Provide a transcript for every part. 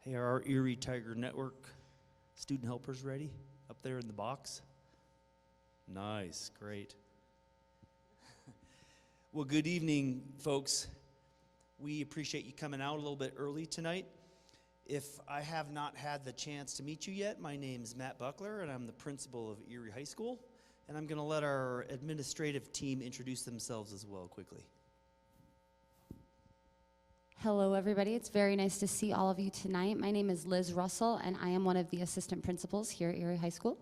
Hey, are our Erie Tiger Network student helpers ready up there in the box? Nice, great. Well, good evening, folks. We appreciate you coming out a little bit early tonight. If I have not had the chance to meet you yet, my name is Matt Buckler, and I'm the principal of Erie High School. And I'm going to let our administrative team introduce themselves as well quickly. Hello, everybody. It's very nice to see all of you tonight. My name is Liz Russell, and I am one of the assistant principals here at Erie High School.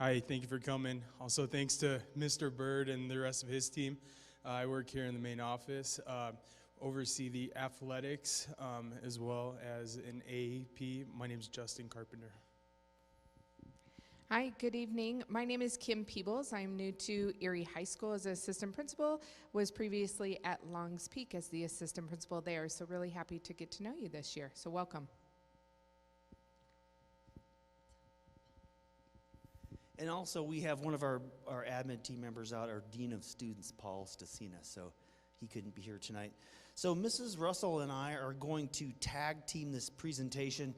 Hi, thank you for coming. Also, thanks to Mr. Bird and the rest of his team. I work here in the main office, oversee the athletics as well as an AAP. My name is Justin Carpenter. Hi, good evening. My name is Kim Peebles. I'm new to Erie High School as assistant principal, was previously at Longs Peak as the assistant principal there, so really happy to get to know you this year, so welcome. And also, we have one of our admin team members out, our Dean of Students, Paul Stasina, so he couldn't be here tonight. So Mrs. Russell and I are going to tag team this presentation.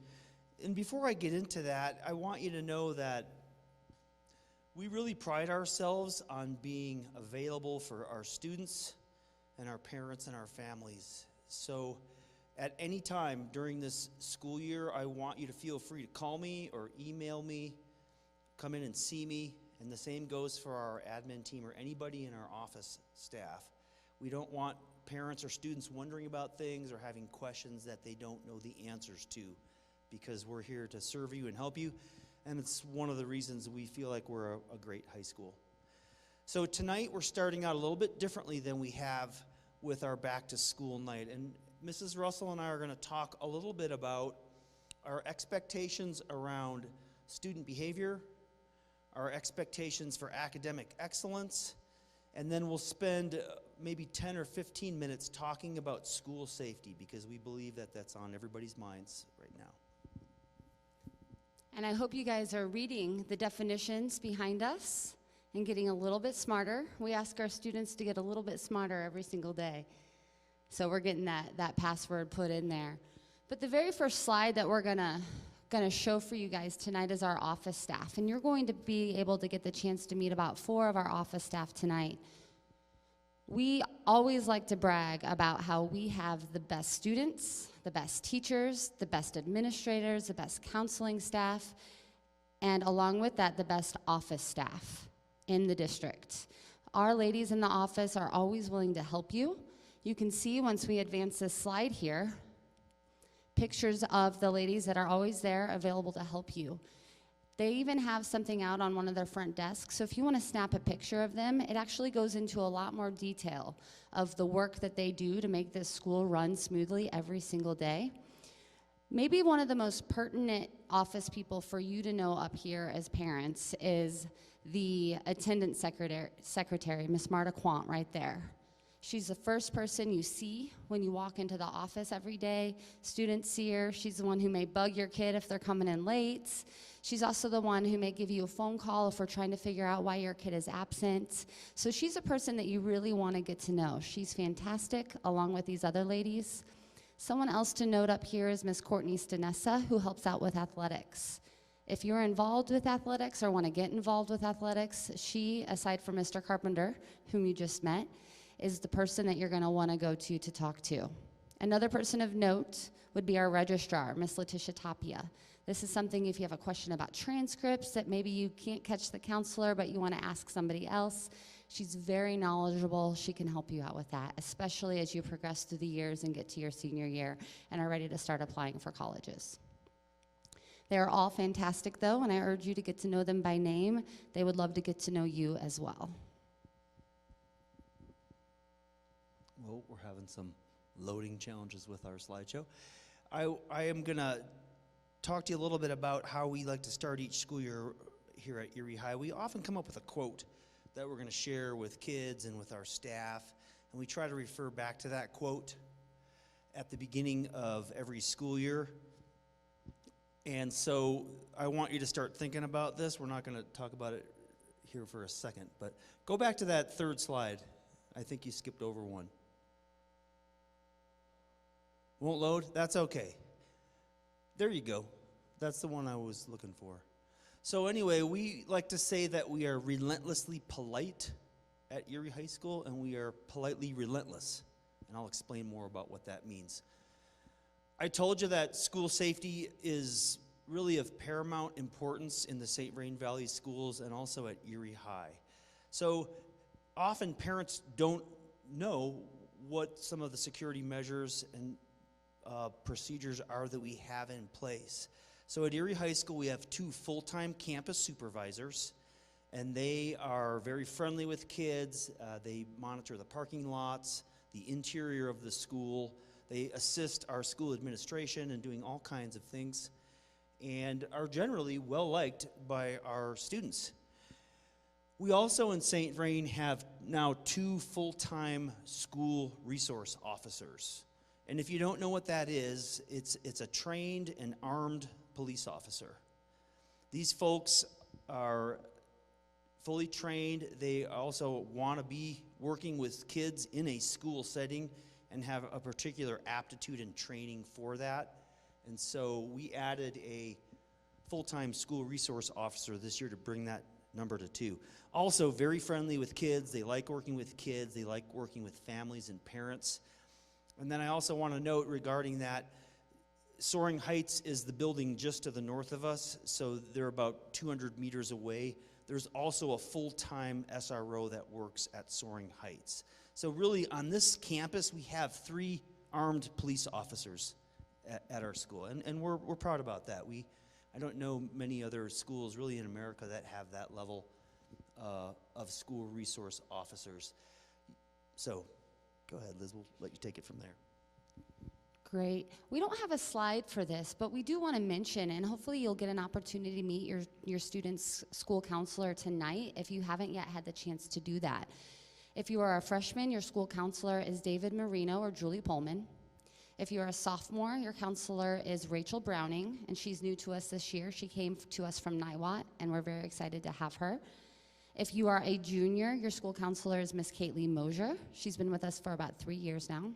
And before I get into that, I want you to know that we really pride ourselves on being available for our students and our parents and our families. So at any time during this school year, I want you to feel free to call me or email me, come in and see me, and the same goes for our admin team or anybody in our office staff. We don't want parents or students wondering about things or having questions that they don't know the answers to, because we're here to serve you and help you. And it's one of the reasons we feel like we're a great high school. So tonight we're starting out a little bit differently than we have with our back to school night. And Mrs. Russell and I are going to talk a little bit about our expectations around student behavior, our expectations for academic excellence, and then we'll spend maybe 10 or 15 minutes talking about school safety, because we believe that that's on everybody's minds right now. And I hope you guys are reading the definitions behind us and getting a little bit smarter. We ask our students to get a little bit smarter every single day. So we're getting that password put in there. But the very first slide that we're gonna show for you guys tonight is our office staff. And you're going to be able to get the chance to meet about 4 of our office staff tonight. We always like to brag about how we have the best students, the best teachers, the best administrators, the best counseling staff, and along with that, the best office staff in the district. Our ladies in the office are always willing to help you. You can see once we advance this slide here, pictures of the ladies that are always there available to help you. They even have something out on one of their front desks, so if you want to snap a picture of them, it actually goes into a lot more detail of the work that they do to make this school run smoothly every single day. Maybe one of the most pertinent office people for you to know up here as parents is the attendance secretary, Miss Marta Quant, right there. She's the first person you see when you walk into the office every day. Students see her. She's the one who may bug your kid if they're coming in late. She's also the one who may give you a phone call if we're trying to figure out why your kid is absent. So she's a person that you really want to get to know. She's fantastic, along with these other ladies. Someone else to note up here is Miss Courtney Stanessa, who helps out with athletics. If you're involved with athletics or want to get involved with athletics, she, aside from Mr. Carpenter, whom you just met, is the person that you're going to want to go to talk to. Another person of note would be our registrar, Miss Letitia Tapia. This is something if you have a question about transcripts that maybe you can't catch the counselor but you want to ask somebody else. She's very knowledgeable. She can help you out with that, especially as you progress through the years and get to your senior year and are ready to start applying for colleges. They are all fantastic though, and I urge you to get to know them by name. They would love to get to know you as well. Well, we're having some loading challenges with our slideshow. I am going to talk to you a little bit about how we like to start each school year here at Erie High. We often come up with a quote that we're going to share with kids and with our staff, and we try to refer back to that quote at the beginning of every school year. And so I want you to start thinking about this. We're not going to talk about it here for a second, but go back to that third slide. I think you skipped over one. Won't load? That's okay. There you go. That's the one I was looking for. So anyway, we like to say that we are relentlessly polite at Erie High School, and we are politely relentless. And I'll explain more about what that means. I told you that school safety is really of paramount importance in the St. Vrain Valley schools and also at Erie High. So often parents don't know what some of the security measures and procedures are that we have in place. So at Erie High School, we have 2 full-time campus supervisors, and they are very friendly with kids. They monitor the parking lots, the interior of the school. They assist our school administration in doing all kinds of things, and are generally well-liked by our students. We also in St. Vrain have now 2 full-time school resource officers. And if you don't know what that is, it's a trained and armed police officer. These folks are fully trained. They also want to be working with kids in a school setting and have a particular aptitude and training for that. And so we added a full-time school resource officer this year to bring that number to 2. Also very friendly with kids. They like working with kids. They like working with families and parents. And then I also want to note regarding that, Soaring Heights is the building just to the north of us, so they're about 200 meters away. There's also a full-time SRO that works at Soaring Heights. So really, on this campus, we have 3 armed police officers at our school, and we're proud about that. I don't know many other schools really in America that have that level of school resource officers. So go ahead, Liz, we'll let you take it from there. Great. We don't have a slide for this, but we do want to mention, and hopefully you'll get an opportunity to meet your student's school counselor tonight if you haven't yet had the chance to do that. If you are a freshman, your school counselor is David Marino or Julie Pullman. If you're a sophomore, your counselor is Rachel Browning, and she's new to us this year. She came to us from Niwot, and we're very excited to have her. If you are a junior, your school counselor is Miss Caitlin Mosier. She's been with us for about 3 years now.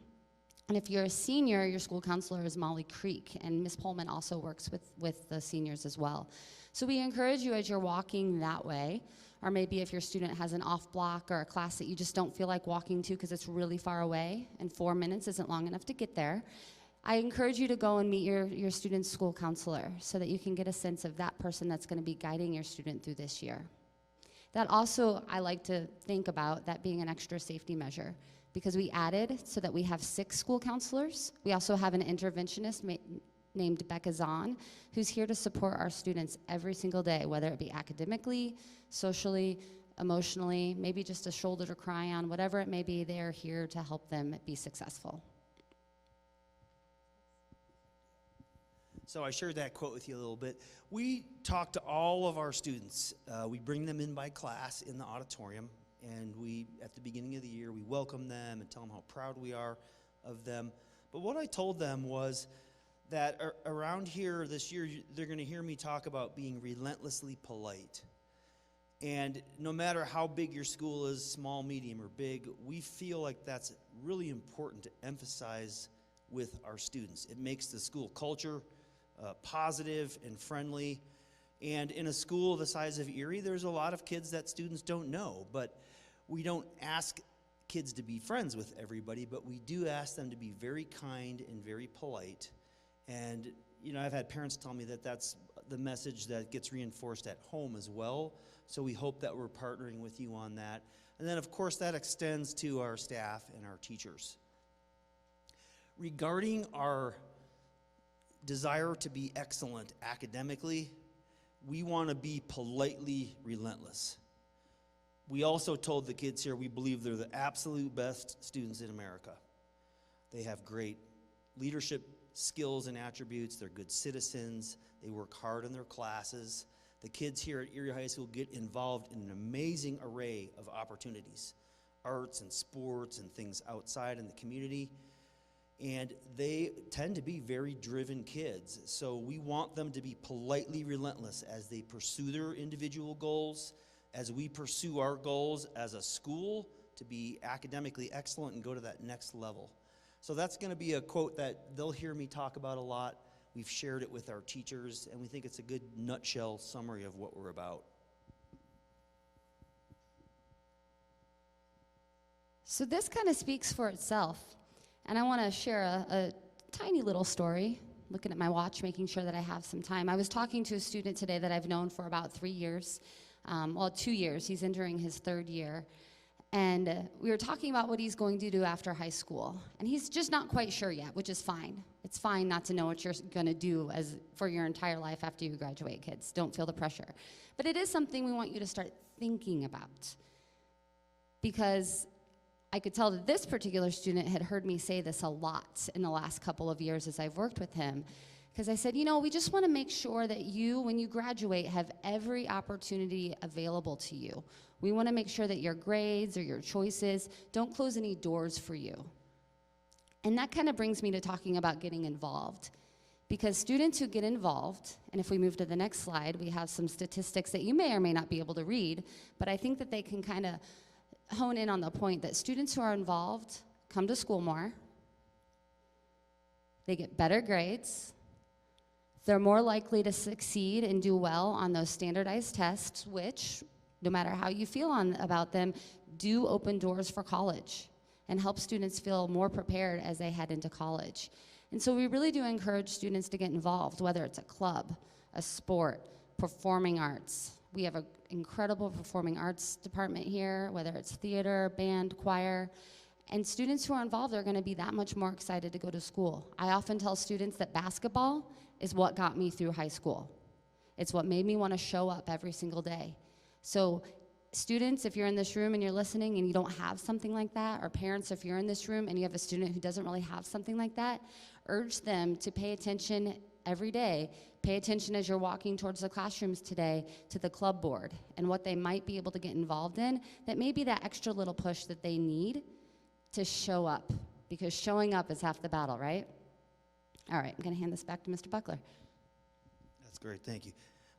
And if you're a senior, your school counselor is Molly Creek, and Ms. Pullman also works with the seniors as well. So we encourage you as you're walking that way, or maybe if your student has an off block or a class that you just don't feel like walking to because it's really far away and 4 minutes isn't long enough to get there, I encourage you to go and meet your student's school counselor so that you can get a sense of that person that's going to be guiding your student through this year. That also, I like to think about that being an extra safety measure, because we added so that we have 6 school counselors. We also have an interventionist named Becca Zahn, who's here to support our students every single day, whether it be academically, socially, emotionally, maybe just a shoulder to cry on, whatever it may be, they're here to help them be successful. So I shared that quote with you a little bit. We talk to all of our students. We bring them in by class in the auditorium. And at the beginning of the year, we welcome them and tell them how proud we are of them. But what I told them was that around here this year, they're going to hear me talk about being relentlessly polite. And no matter how big your school is, small, medium, or big, we feel like that's really important to emphasize with our students. It makes the school culture positive and friendly. And in a school the size of Erie, there's a lot of kids that students don't know, but we don't ask kids to be friends with everybody, but we do ask them to be very kind and very polite. And, you know, I've had parents tell me that that's the message that gets reinforced at home as well, so we hope that we're partnering with you on that. And then, of course, that extends to our staff and our teachers. Regarding our desire to be excellent academically, we want to be politely relentless. We also told the kids here we believe they're the absolute best students in America. They have great leadership skills and attributes. They're good citizens. They work hard in their classes. The kids here at Erie High School get involved in an amazing array of opportunities, arts and sports and things outside in the community. And they tend to be very driven kids. So we want them to be politely relentless as they pursue their individual goals, as we pursue our goals as a school to be academically excellent and go to that next level. So that's going to be a quote that they'll hear me talk about a lot. We've shared it with our teachers, and we think it's a good nutshell summary of what we're about. So this kind of speaks for itself. And I want to share a tiny little story, looking at my watch, making sure that I have some time. I was talking to a student today that I've known for about 3 years, 2 years. He's entering his 3rd year. And we were talking about what he's going to do after high school. And he's just not quite sure yet, which is fine. It's fine not to know what you're going to do for your entire life after you graduate, kids. Don't feel the pressure. But it is something we want you to start thinking about. Because I could tell that this particular student had heard me say this a lot in the last couple of years as I've worked with him. Because I said, we just want to make sure that you, when you graduate, have every opportunity available to you. We want to make sure that your grades or your choices don't close any doors for you. And that kind of brings me to talking about getting involved. Because students who get involved, and if we move to the next slide, we have some statistics that you may or may not be able to read, but I think that they can kind of hone in on the point that students who are involved come to school more, they get better grades, they're more likely to succeed and do well on those standardized tests, which, no matter how you feel about them, do open doors for college and help students feel more prepared as they head into college. And so we really do encourage students to get involved, whether it's a club, a sport, performing arts. We have an incredible performing arts department here, whether it's theater, band, choir. And students who are involved are going to be that much more excited to go to school. I often tell students that basketball is what got me through high school. It's what made me want to show up every single day. So students, if you're in this room and you're listening and you don't have something like that, or parents, if you're in this room and you have a student who doesn't really have something like that, urge them to pay attention every day. Pay attention as you're walking towards the classrooms today to the club board and what they might be able to get involved in, that may be that extra little push that they need to show up, because showing up is half the battle, right? All right, I'm going to hand this back to Mr. Buckler. That's great, thank you.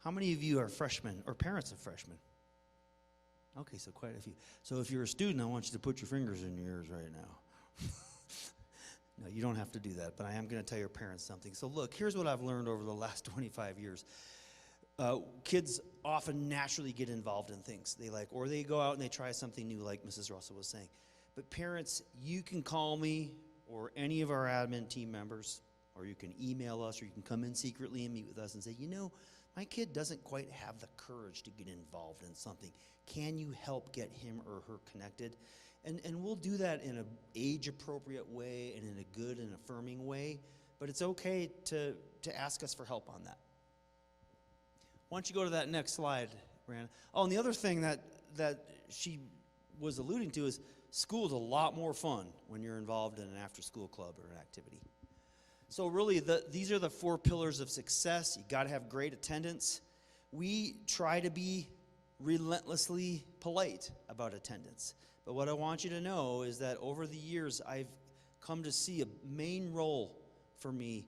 How many of you are freshmen or parents of freshmen? Okay, so quite a few. So if you're a student, I want you to put your fingers in your ears right now. No, you don't have to do that, but I am going to tell your parents something. So look, here's what I've learned over the last 25 years. Kids often naturally get involved in things they like, or they go out and they try something new, like Mrs. Russell was saying. But parents, you can call me or any of our admin team members, or you can email us, or you can come in secretly and meet with us and say, my kid doesn't quite have the courage to get involved in something. Can you help get him or her connected? And we'll do that in an age-appropriate way and in a good and affirming way, but it's okay to ask us for help on that. Why don't you go to that next slide, Rana? Oh, and the other thing that she was alluding to is school's a lot more fun when you're involved in an after-school club or an activity. So really, these are the 4 pillars of success. You got to have great attendance. We try to be relentlessly polite about attendance. But what I want you to know is that over the years, I've come to see a main role for me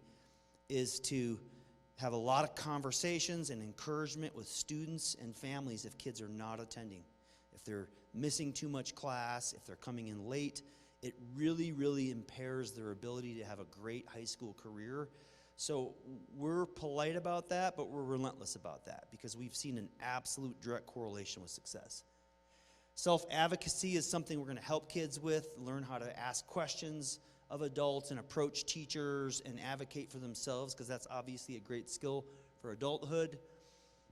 is to have a lot of conversations and encouragement with students and families if kids are not attending. If they're missing too much class, if they're coming in late, it really, really impairs their ability to have a great high school career. So we're polite about that, but we're relentless about that because we've seen an absolute direct correlation with success. Self-advocacy is something we're going to help kids with, learn how to ask questions of adults and approach teachers and advocate for themselves, because that's obviously a great skill for adulthood.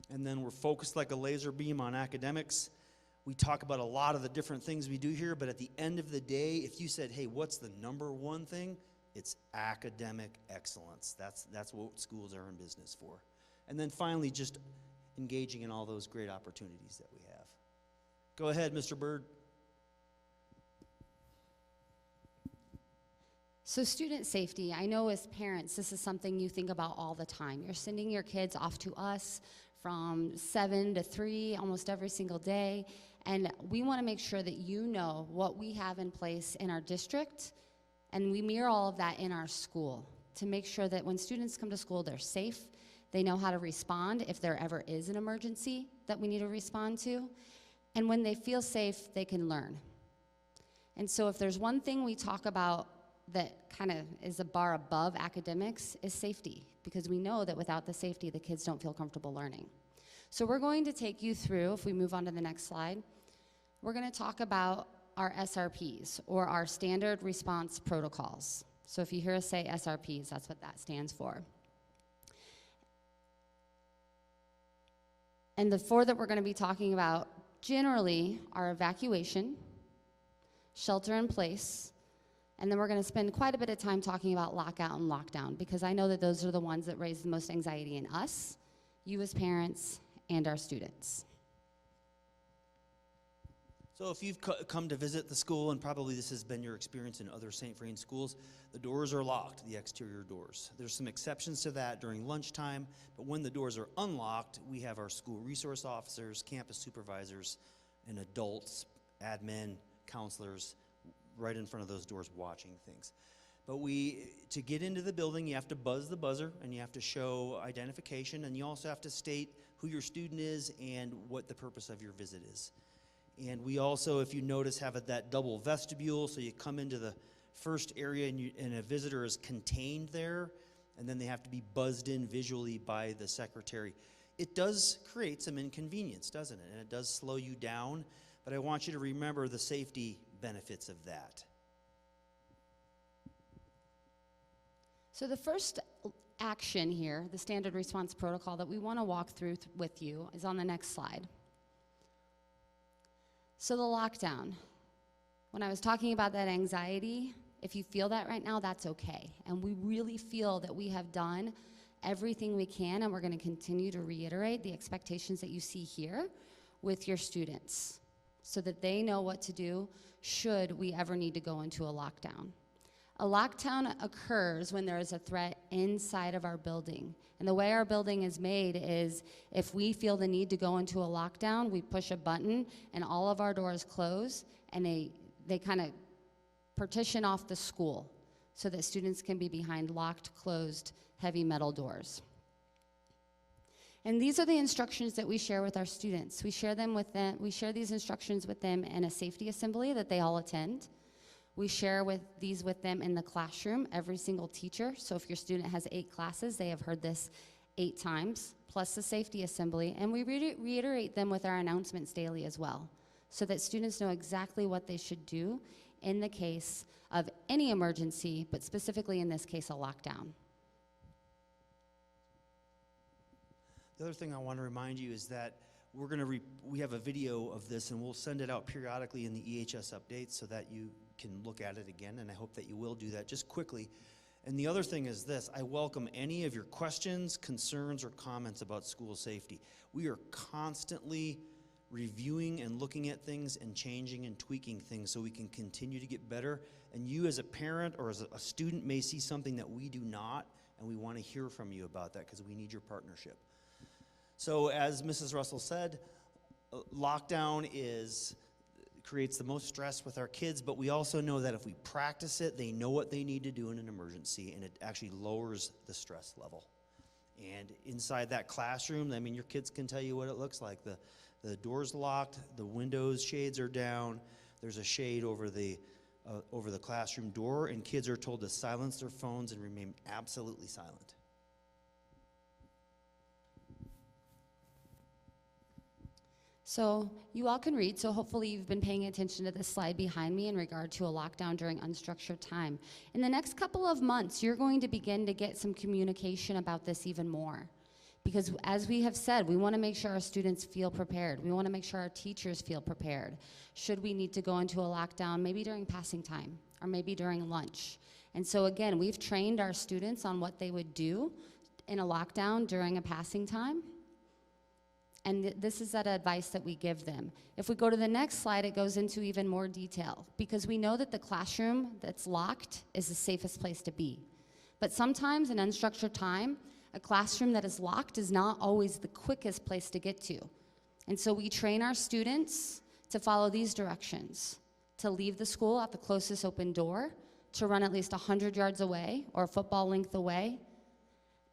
And then we're focused like a laser beam on academics. We talk about a lot of the different things we do here, but at the end of the day, if you said, hey, what's the number one thing? It's academic excellence. That's what schools are in business for. And then finally, just engaging in all those great opportunities that we have. Go ahead, Mr. Bird. So student safety, I know as parents, this is something you think about all the time. You're sending your kids off to us from 7 to 3 almost every single day. And we want to make sure that you know what we have in place in our district, and we mirror all of that in our school to make sure that when students come to school, they're safe, they know how to respond if there ever is an emergency that we need to respond to, and when they feel safe, they can learn. And so if there's one thing we talk about that kind of is a bar above academics, is safety. because we know that without the safety, the kids don't feel comfortable learning. So we're going to take you through, if we move on to the next slide, we're going to talk about our SRPs, or our standard response protocols. So if you hear us say SRPs, that's what that stands for. And the four that we're going to be talking about generally are evacuation, shelter in place, and then we're going to spend quite a bit of time talking about lockout and lockdown, because I know that those are the ones that raise the most anxiety in us, you as parents, and our students. So if you've come to visit the school, and probably this has been your experience in other St. Vrain schools, the doors are locked, the exterior doors. There's some exceptions to that during lunchtime, but when the doors are unlocked, we have our school resource officers, campus supervisors, and adults, admin, counselors, right in front of those doors watching things. But to get into the building, you have to buzz the buzzer, and you have to show identification, and you also have to state who your student is and what the purpose of your visit is. And we also, if you notice, have that double vestibule, so you come into the first area and a visitor is contained there, and then they have to be buzzed in visually by the secretary. It does create some inconvenience, doesn't it? And it does slow you down, but I want you to remember the safety benefits of that. So the first action here, the standard response protocol that we want to walk through with you, is on the next slide. So the lockdown, when I was talking about that anxiety, if you feel that right now, that's okay. And we really feel that we have done everything we can, and we're going to continue to reiterate the expectations that you see here with your students, so that they know what to do should we ever need to go into a lockdown. A lockdown occurs when there is a threat inside of our building. And the way our building is made is, if we feel the need to go into a lockdown, we push a button and all of our doors close, and they kind of partition off the school so that students can be behind locked, closed, heavy metal doors. And these are the instructions that we share with our students. We share these instructions with them in a safety assembly that they all attend. We share these with them in the classroom, every single teacher. So if your student has 8 classes, they have heard this 8 times, plus the safety assembly. And we reiterate them with our announcements daily as well, so that students know exactly what they should do in the case of any emergency, but specifically in this case, a lockdown. The other thing I want to remind you is that we have a video of this, and we'll send it out periodically in the EHS updates so that you can look at it again, and I hope that you will do that just quickly. And the other thing is this: I welcome any of your questions, concerns, or comments about school safety. We are constantly reviewing and looking at things and changing and tweaking things so we can continue to get better. And you as a parent or as a student may see something that we do not, and we want to hear from you about that because we need your partnership. So as Mrs. Russell said, lockdown creates the most stress with our kids, but we also know that if we practice it, they know what they need to do in an emergency, and it actually lowers the stress level. And inside that classroom, I mean, your kids can tell you what it looks like. The door's locked, the windows shades are down, there's a shade over the classroom door, and kids are told to silence their phones and remain absolutely silent. So you all can read, so hopefully you've been paying attention to this slide behind me in regard to a lockdown during unstructured time. In the next couple of months, you're going to begin to get some communication about this even more. Because as we have said, we want to make sure our students feel prepared. We want to make sure our teachers feel prepared. Should we need to go into a lockdown, maybe during passing time, or maybe during lunch. And so again, we've trained our students on what they would do in a lockdown during a passing time. And this is that advice that we give them. If we go to the next slide, it goes into even more detail, because we know that the classroom that's locked is the safest place to be. But sometimes in unstructured time, a classroom that is locked is not always the quickest place to get to. And so we train our students to follow these directions: to leave the school at the closest open door, to run at least 100 yards away or a football length away,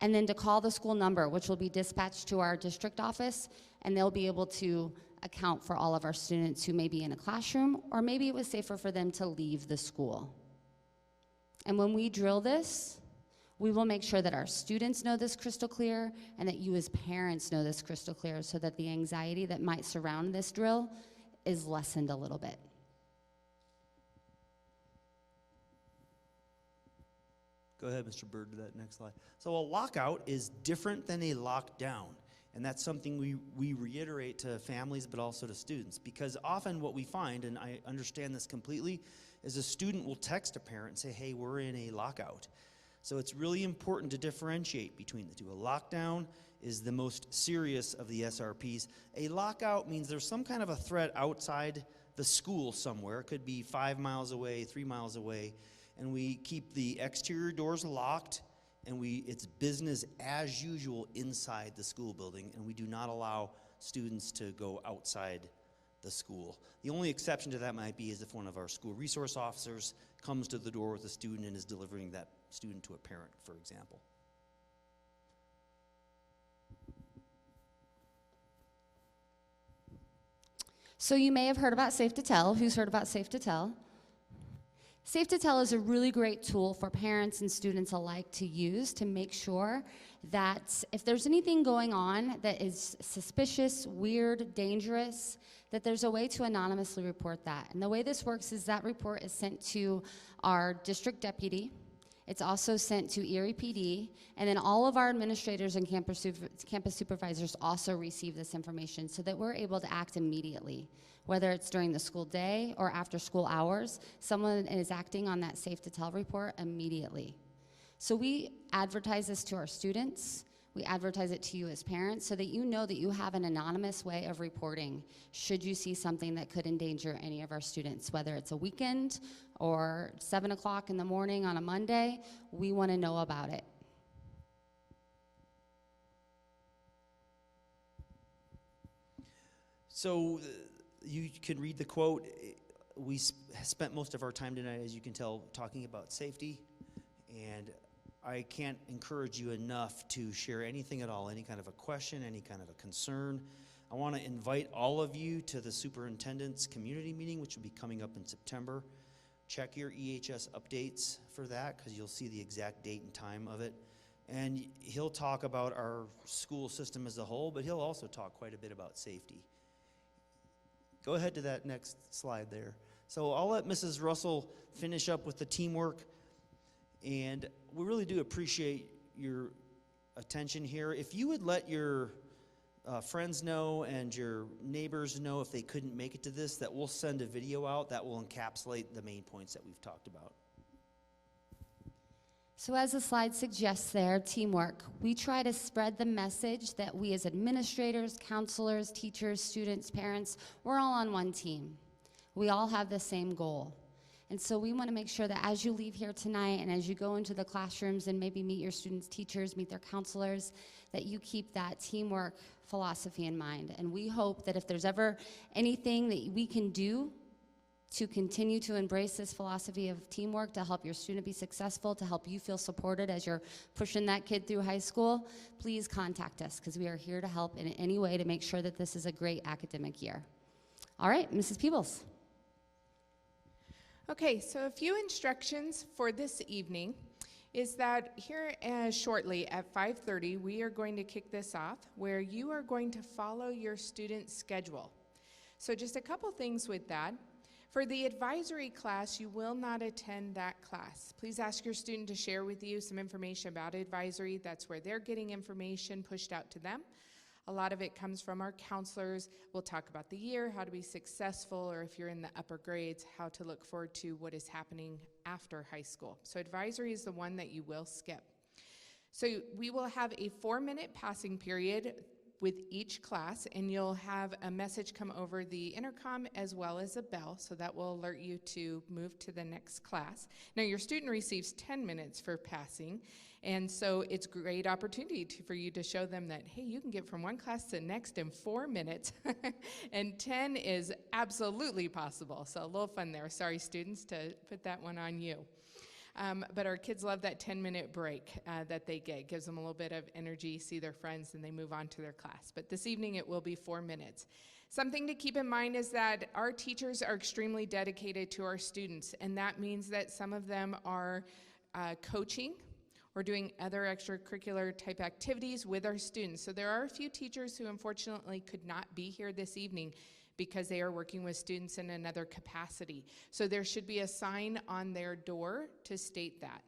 and then to call the school number, which will be dispatched to our district office, and they'll be able to account for all of our students who may be in a classroom, or maybe it was safer for them to leave the school. And when we drill this, We will make sure that our students know this crystal clear and that you as parents know this crystal clear so that the anxiety that might surround this drill is lessened a little bit. Go ahead, Mr. Bird, to that next slide. So a lockout is different than a lockdown. And that's something we reiterate to families, but also to students. Because often what we find, and I understand this completely, is a student will text a parent and say, hey, we're in a lockout. So it's really important to differentiate between the two. A lockdown is the most serious of the SRPs. A lockout means there's some kind of a threat outside the school somewhere. It could be 5 miles away, 3 miles away. And we keep the exterior doors locked, and it's business as usual inside the school building, and we do not allow students to go outside the school. The only exception to that might be is if one of our school resource officers comes to the door with a student and is delivering that student to a parent, for example. So you may have heard about Safe to Tell. Who's heard about Safe to Tell? Safe to Tell is a really great tool for parents and students alike to use to make sure that if there's anything going on that is suspicious, weird, dangerous, that there's a way to anonymously report that. And the way this works is that report is sent to our district deputy. It's also sent to Erie PD, and then all of our administrators and campus supervisors also receive this information so that we're able to act immediately. Whether it's during the school day or after school hours, someone is acting on that Safe to Tell report immediately. So we advertise this to our students. We advertise it to you as parents so that you know that you have an anonymous way of reporting should you see something that could endanger any of our students, whether it's a weekend or 7 o'clock in the morning on a Monday. We want to know about it. So you can read the quote. We spent most of our time tonight, as you can tell, talking about safety, and I can't encourage you enough to share anything at all, any kind of a question, any kind of a concern. I want to invite all of you to the superintendent's community meeting, which will be coming up in September. Check your EHS updates for that, because you'll see the exact date and time of it. And he'll talk about our school system as a whole, but he'll also talk quite a bit about safety. Go ahead to that next slide there. So I'll let Mrs. Russell finish up with the teamwork. And we really do appreciate your attention here. If you would let your friends know and your neighbors know if they couldn't make it to this, that we'll send a video out that will encapsulate the main points that we've talked about. So as the slide suggests there, teamwork. We try to spread the message that we as administrators, counselors, teachers, students, parents, we're all on one team. We all have the same goal. And so we want to make sure that as you leave here tonight and as you go into the classrooms and maybe meet your students' teachers, meet their counselors, that you keep that teamwork philosophy in mind. And we hope that if there's ever anything that we can do to continue to embrace this philosophy of teamwork to help your student be successful, to help you feel supported as you're pushing that kid through high school, please contact us because we are here to help in any way to make sure that this is a great academic year. All right, Mrs. Peebles. Okay, so a few instructions for this evening is that here shortly at 5:30, we are going to kick this off where you are going to follow your student's schedule. So just a couple things with that. For the advisory class, you will not attend that class. Please ask your student to share with you some information about advisory. That's where they're getting information pushed out to them. A lot of it comes from our counselors. We'll talk about the year, how to be successful, or if you're in the upper grades, how to look forward to what is happening after high school. So advisory is the one that you will skip. So we will have a 4-minute passing period with each class, and you'll have a message come over the intercom as well as a bell, so that will alert you to move to the next class. Now your student receives 10 minutes for passing, and so it's a great opportunity for you to show them that, hey, you can get from one class to the next in 4 minutes, and 10 is absolutely possible. So a little fun there. Sorry, students, to put that one on you. But our kids love that 10-minute break that they get. It gives them a little bit of energy, see their friends, and they move on to their class. But this evening it will be 4 minutes. Something to keep in mind is that our teachers are extremely dedicated to our students, and that means that some of them are coaching or doing other extracurricular type activities with our students. So there are a few teachers who unfortunately could not be here this evening because they are working with students in another capacity. So there should be a sign on their door to state that.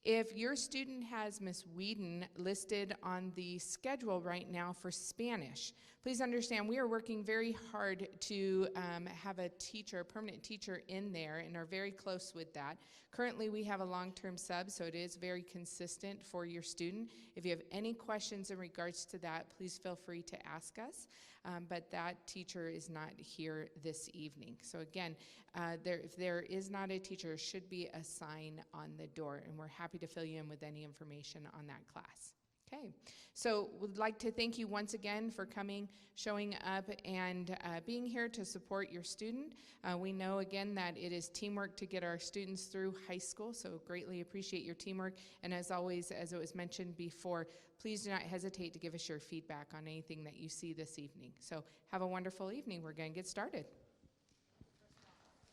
If your student has Miss Whedon listed on the schedule right now for Spanish, please understand we are working very hard to have a teacher, a permanent teacher in there, and are very close with that. Currently, we have a long-term sub, so it is very consistent for your student. If you have any questions in regards to that, please feel free to ask us. But that teacher is not here this evening. So again, if there is not a teacher, there should be a sign on the door, and we're happy to fill you in with any information on that class. Okay, so we'd like to thank you once again for coming, showing up, and being here to support your student. We know again that it is teamwork to get our students through high school, so greatly appreciate your teamwork. And as always, as it was mentioned before, please do not hesitate to give us your feedback on anything that you see this evening. So have a wonderful evening. We're going to get started.